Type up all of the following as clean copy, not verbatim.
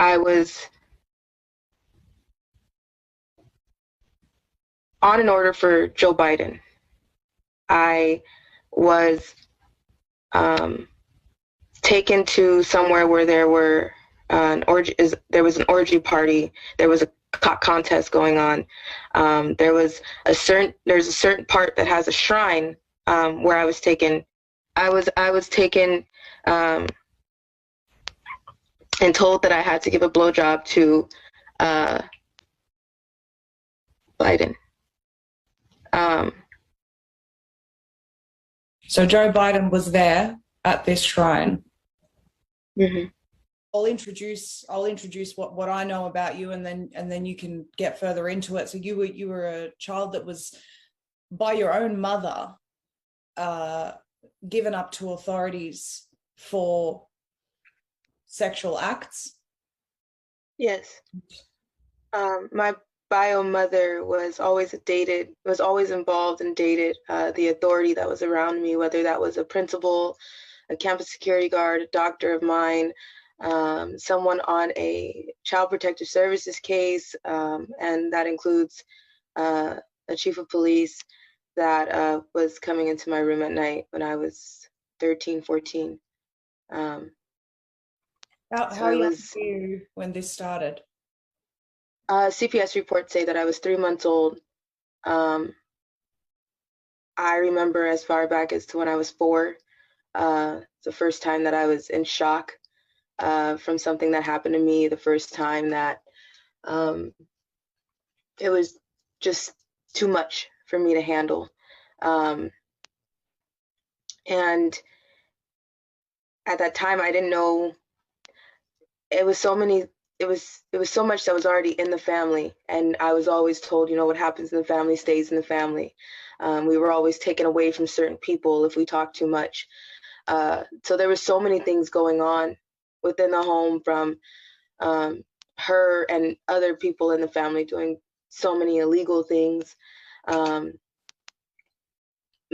I was on an order for Joe Biden. I was taken to somewhere where there were there was an orgy party. There was a contest going on. There's a certain part that has a shrine where I was taken. I was taken and told that I had to give a blowjob to uh, Biden. Um, So Joe Biden was there at this shrine. mhm. I'll introduce what I know about you, and then you can get further into it. So you were a child that was by your own mother given up to authorities for sexual acts. Yes. My bio mother was always involved and dated the authority that was around me, whether that was a principal, a campus security guard, a doctor of mine, someone on a child protective services case, and that includes a chief of police that was coming into my room at night when I was 13, 14. So How it young was were you when this started? CPS reports say that I was 3 months old. Um, I remember as far back as to when I was 4, the first time that I was in shock from something that happened to me, the first time that um, it was just too much for me to handle. Um, and at that time, I didn't know it was so many. It was so much that was already in the family, and I was always told, what happens in the family stays in the family. We were always taken away from certain people if we talked too much. So there were so many things going on within the home from her and other people in the family doing so many illegal things, um,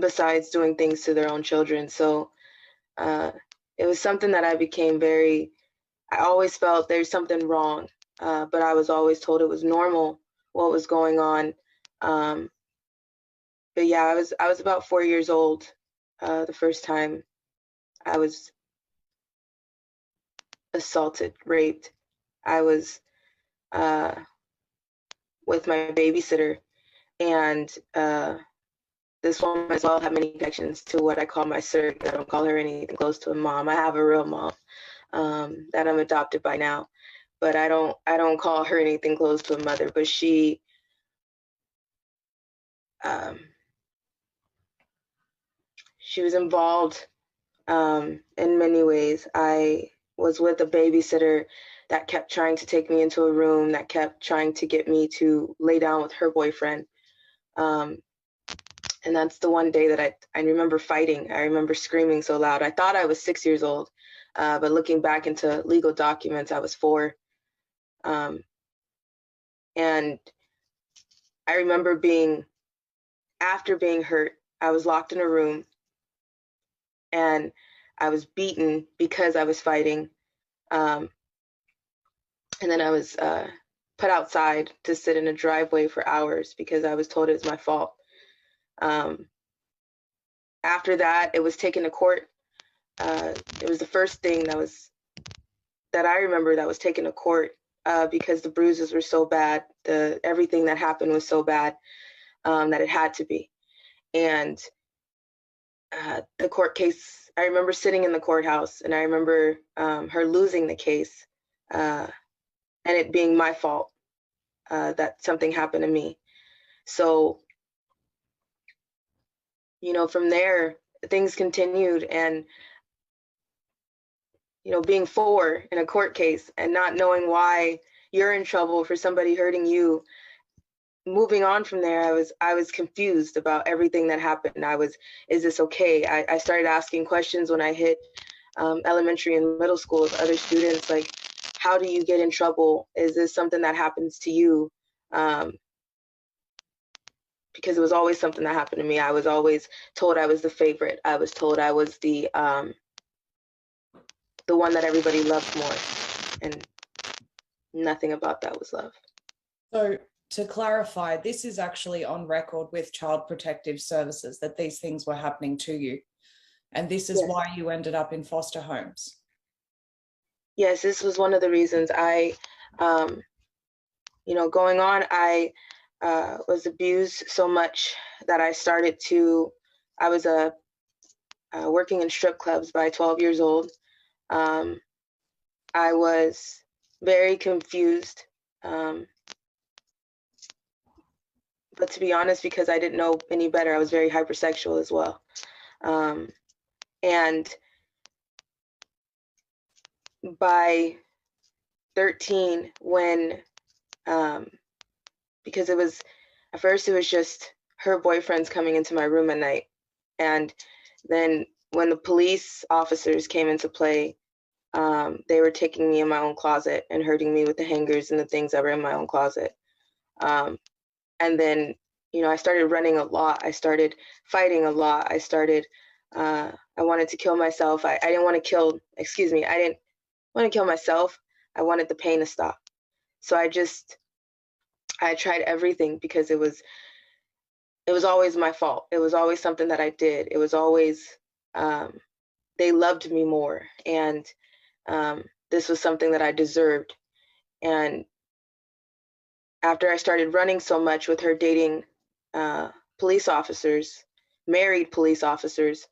besides doing things to their own children. So uh, it was something that I always felt there's something wrong, but I was always told it was normal what was going on. Um, but yeah, I was about 4 years old the first time I was assaulted, raped. I was uh, with my babysitter, and this woman as well had many connections to what I call my surrogate. I don't call her anything close to a mom. I have a real mom that I'm adopted by now, but I don't call her anything close to a mother. But um, she was involved in many ways. I was with a babysitter that kept trying to take me into a room, that kept trying to get me to lay down with her boyfriend. Um, and that's the one day that I remember fighting. I remember screaming so loud. I thought I was 6 years old, but looking back into legal documents, I was 4. Um, and I remember after being hurt, I was locked in a room and I was beaten because I was fighting. Um, and then I was put outside to sit in a driveway for hours because I was told it was my fault. Um, After that, it was taken to court. It was the first thing that I remember that was taken to court because the bruises were so bad. Everything that happened was so bad that it had to be. And the court case, I remember sitting in the courthouse, and I remember her losing the case, and it being my fault that something happened to me. So, from there, things continued, and being 4 in a court case and not knowing why you're in trouble for somebody hurting you. Moving on from there, I was confused about everything that happened. Is this okay? I started asking questions when I hit elementary and middle school with other students, like, how do you get in trouble? Is this something that happens to you? Because it was always something that happened to me. I was always told I was the favorite. I was told I was the one that everybody loved more. And Nothing about that was love. So to clarify, this is actually on record with Child Protective Services that these things were happening to you. And this is Yes. why you ended up in foster homes. Yes, this was one of the reasons going on, I was abused so much that I was working in strip clubs by 12 years old. I was very confused. But to be honest, because I didn't know any better, I was very hypersexual as well. And by 13, when, because at first it was just her boyfriends coming into my room at night. And then when the police officers came into play, they were taking me in my own closet and hurting me with the hangers and the things that were in my own closet. And then, I started running a lot. I started fighting a lot. I wanted to kill myself. I didn't want to kill, I didn't want to kill myself. I wanted the pain to stop. So I tried everything because it was always my fault. It was always something that I did. It was always, they loved me more. And this was something that I deserved. And after I started running so much with her dating police officers, married police officers,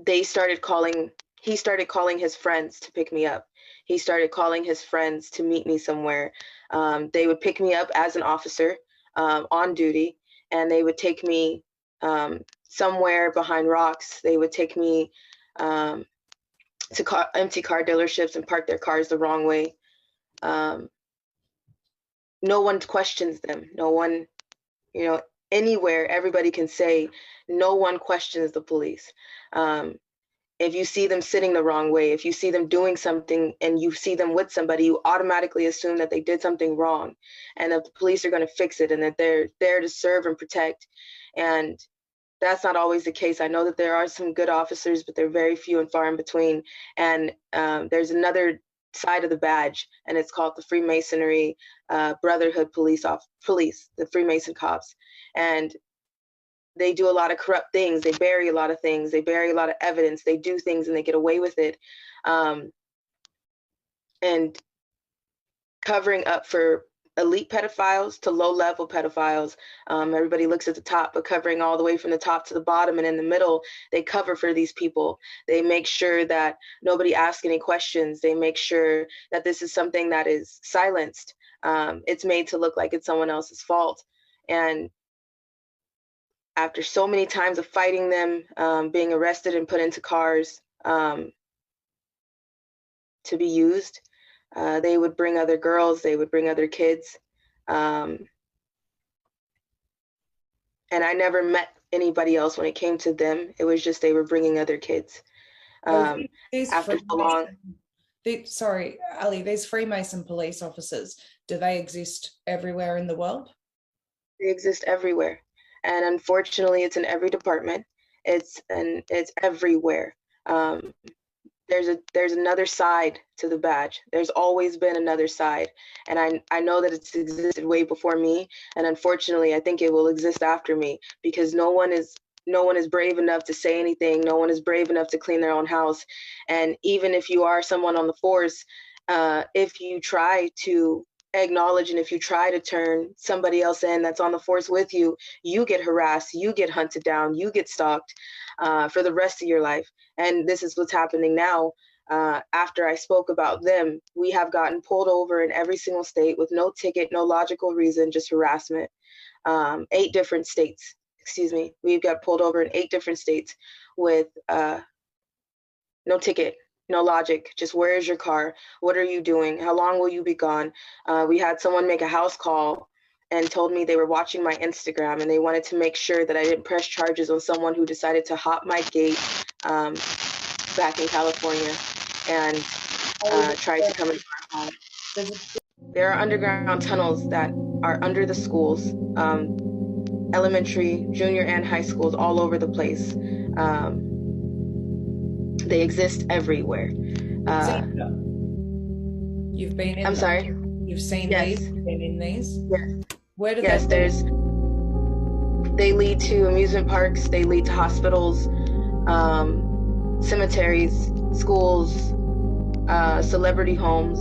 he started calling his friends to pick me up. He started calling his friends to meet me somewhere. They would pick me up as an officer on duty, and they would take me somewhere behind rocks. They would take me to empty car dealerships and park their cars the wrong way. No one questions them. No one, anywhere, everybody can say, no one questions the police. If you see them sitting the wrong way, if you see them doing something and you see them with somebody, you automatically assume that they did something wrong and that the police are going to fix it and that they're there to serve and protect. And that's not always the case. I know that there are some good officers, but they're very few and far in between. And there's another side of the badge, and it's called the Freemasonry Brotherhood police, the Freemason cops. And they do a lot of corrupt things. They bury a lot of things. They bury a lot of evidence. They do things and they get away with it. And covering up for elite pedophiles to low-level pedophiles. Everybody looks at the top, but covering all the way from the top to the bottom and in the middle, they cover for these people. They make sure that nobody asks any questions. They make sure that this is something that is silenced. It's made to look like it's someone else's fault. And after so many times of fighting them, being arrested and put into cars to be used, they would bring other girls, they would bring other kids. And I never met anybody else when it came to them. It was just they were bringing other kids. After so long. Sorry, Ali, these Freemason police officers, do they exist everywhere in the world? They exist everywhere. And unfortunately, it's in every department. It's everywhere. There's another side to the badge. There's always been another side. And I know that it's existed way before me. And unfortunately, I think it will exist after me because no one is brave enough to say anything. No one is brave enough to clean their own house. And even if you are someone on the force, if you try to acknowledge and if you try to turn somebody else in that's on the force with you, you get harassed, you get hunted down, you get stalked for the rest of your life. And this is what's happening now. After I spoke about them, we have gotten pulled over in every single state with no ticket, no logical reason, just harassment. 8 different states, we've got pulled over in 8 different states with no ticket, no logic, just where is your car? What are you doing? How long will you be gone? We had someone make a house call and told me they were watching my Instagram and they wanted to make sure that I didn't press charges on someone who decided to hop my gate back in California and tried to come into our home. There are underground tunnels that are under the schools, elementary, junior, and high schools all over the place. They exist everywhere. You've been in I'm them. sorry. You've seen Yes. these, been in these. Yes. Where do Yes. they They lead to amusement parks. They lead to hospitals, cemeteries, schools, celebrity homes,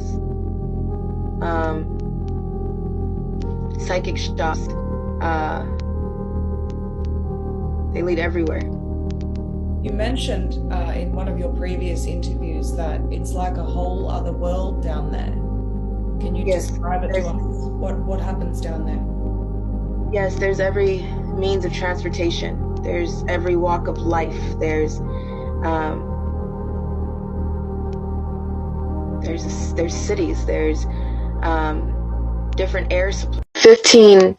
psychic shops. Uh, they lead everywhere. You mentioned in one of your previous interviews that it's like a whole other world down there. Can you Yes. describe it to us? What happens down there? Yes, there's every means of transportation. There's every walk of life. There's cities. There's different air supply. 15.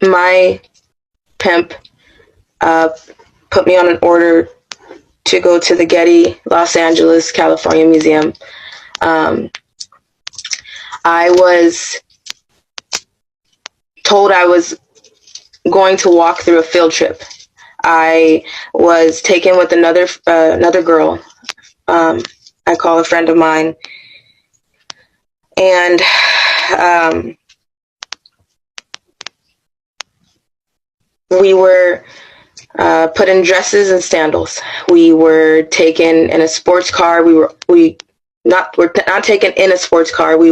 My pimp put me on an order to go to the Getty, Los Angeles, California Museum. I was told I was going to walk through a field trip. I was taken with another girl. I call a friend of mine, and we were put in dresses and sandals. We were taken in a sports car. We're not taken in a sports car. We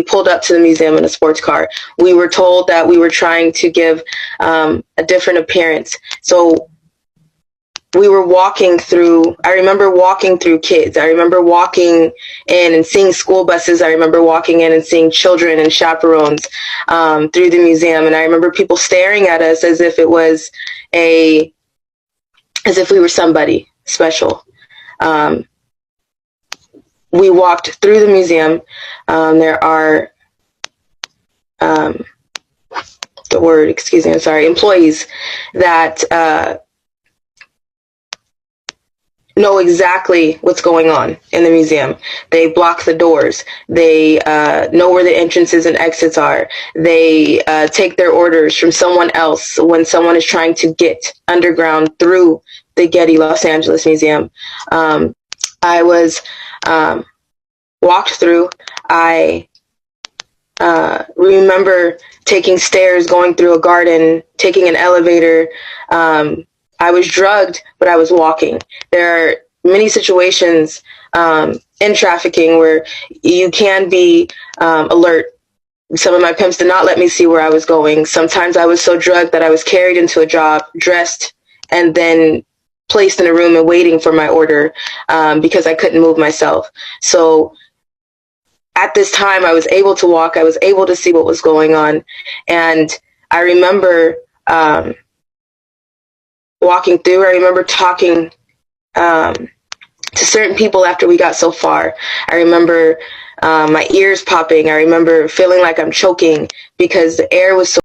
pulled up to the museum in a sports car. We were told that we were trying to give a different appearance. So we were walking through, I remember walking through kids. I remember walking in and seeing school buses. I remember walking in and seeing children and chaperones through the museum. And I remember people staring at us as if we were somebody special. We walked through the museum. There are, employees that know exactly what's going on in the museum. They block the doors. They know where the entrances and exits are. They take their orders from someone else when someone is trying to get underground through the Getty Los Angeles Museum. I was walked through. I remember taking stairs, going through a garden, taking an elevator. I was drugged, but I was walking. There are many situations in trafficking where you can be alert. Some of my pimps did not let me see where I was going. Sometimes I was so drugged that I was carried into a job, dressed, and then placed in a room and waiting for my order because I couldn't move myself. So at this time, I was able to walk. I was able to see what was going on. And I remember walking through. I remember talking to certain people after we got so far. I remember my ears popping. I remember feeling like I'm choking because the air was so